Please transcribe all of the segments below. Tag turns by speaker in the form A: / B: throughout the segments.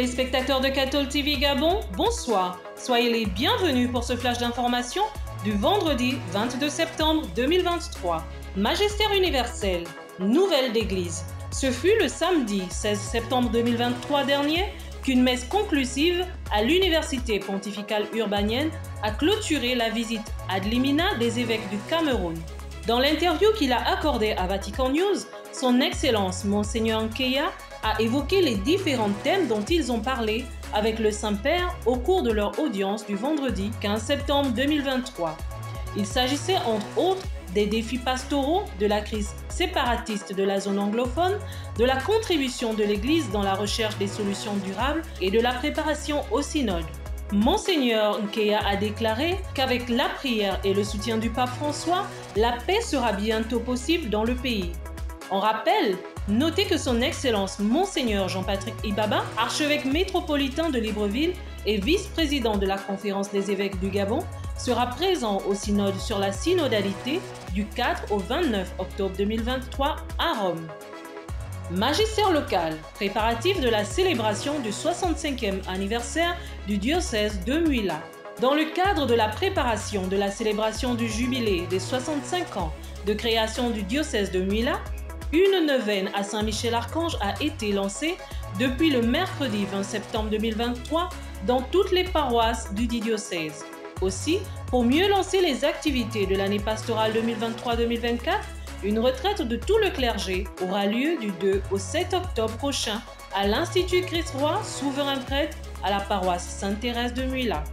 A: téléspectateurs de Cathol TV Gabon, bonsoir. Soyez les bienvenus pour ce flash d'information du vendredi 22 septembre 2023. Magistère universel, nouvelle d'église. Ce fut le samedi 16 septembre 2023 dernier qu'une messe conclusive à l'Université pontificale urbanienne a clôturé la visite ad limina des évêques du Cameroun. Dans l'interview qu'il a accordée à Vatican News, son Excellence Monseigneur Nkeya a évoqué les différents thèmes dont ils ont parlé avec le Saint-Père au cours de leur audience du vendredi 15 septembre 2023. Il s'agissait entre autres des défis pastoraux, de la crise séparatiste de la zone anglophone, de la contribution de l'Église dans la recherche des solutions durables et de la préparation au synode. Monseigneur Nkeya a déclaré qu'avec la prière et le soutien du pape François, la paix sera bientôt possible dans le pays. En rappel, notez que son Excellence Monseigneur Jean-Patrick Ibaba, archevêque métropolitain de Libreville et vice-président de la Conférence des évêques du Gabon, sera présent au synode sur la synodalité du 4 au 29 octobre 2023 à Rome. Magistère local, préparatif de la célébration du 65e anniversaire du diocèse de Mouila. Dans le cadre de la préparation de la célébration du jubilé des 65 ans de création du diocèse de Mouila, une neuvaine à Saint-Michel-Archange a été lancée depuis le mercredi 20 septembre 2023 dans toutes les paroisses du diocèse. Aussi, pour mieux lancer les activités de l'année pastorale 2023-2024, une retraite de tout le clergé aura lieu du 2 au 7 octobre prochain à l'Institut Christ-Roi, souverain prêtre à la paroisse Sainte-Thérèse de Mouila.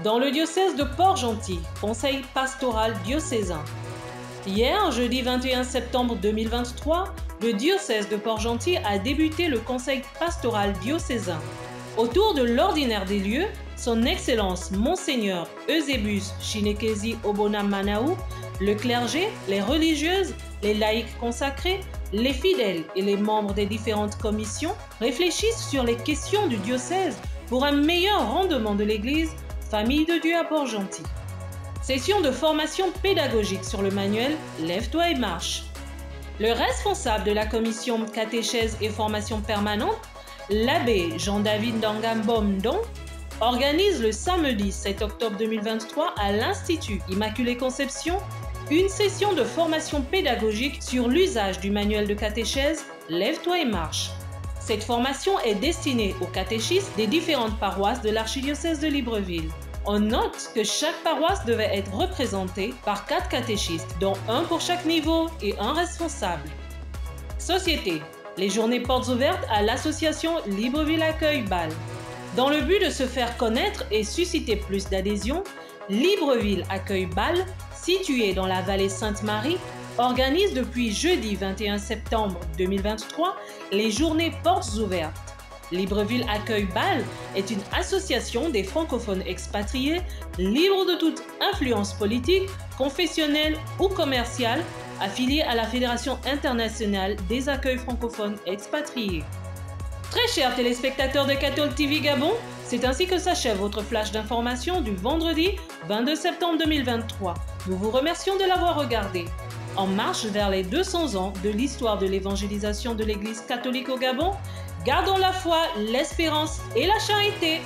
A: Dans le diocèse de Port-Gentil, conseil pastoral diocésain. Hier, jeudi 21 septembre 2023, le diocèse de Port-Gentil a débuté le conseil pastoral diocésain. Autour de l'ordinaire des lieux, son Excellence Monseigneur Eusebius Chinekezi Obona Manaou, le clergé, les religieuses, les laïcs consacrés, les fidèles et les membres des différentes commissions réfléchissent sur les questions du diocèse pour un meilleur rendement de l'Église, famille de Dieu à Port-Gentil. Session de formation pédagogique sur le manuel Lève-toi et marche. Le responsable de la commission catéchèse et formation permanente, l'abbé Jean-David Ndangambomdon, organise le samedi 7 octobre 2023 à l'Institut Immaculée Conception une session de formation pédagogique sur l'usage du manuel de catéchèse Lève-toi et marche. Cette formation est destinée aux catéchistes des différentes paroisses de l'archidiocèse de Libreville. On note que chaque paroisse devait être représentée par 4 catéchistes, dont un pour chaque niveau et un responsable. Société. Les journées portes ouvertes à l'association Libreville Accueil Bâle. Dans le but de se faire connaître et susciter plus d'adhésion, Libreville Accueil Bâle, située dans la vallée Sainte-Marie, organise depuis jeudi 21 septembre 2023 les journées portes ouvertes. Libreville Accueil Bâle est une association des francophones expatriés libres de toute influence politique, confessionnelle ou commerciale, affiliée à la Fédération internationale des accueils francophones expatriés. Très chers téléspectateurs de Cathol TV Gabon, c'est ainsi que s'achève votre flash d'information du vendredi 22 septembre 2023. Nous vous remercions de l'avoir regardé. En marche vers les 200 ans de l'histoire de l'évangélisation de l'Église catholique au Gabon, gardons la foi, l'espérance et la charité.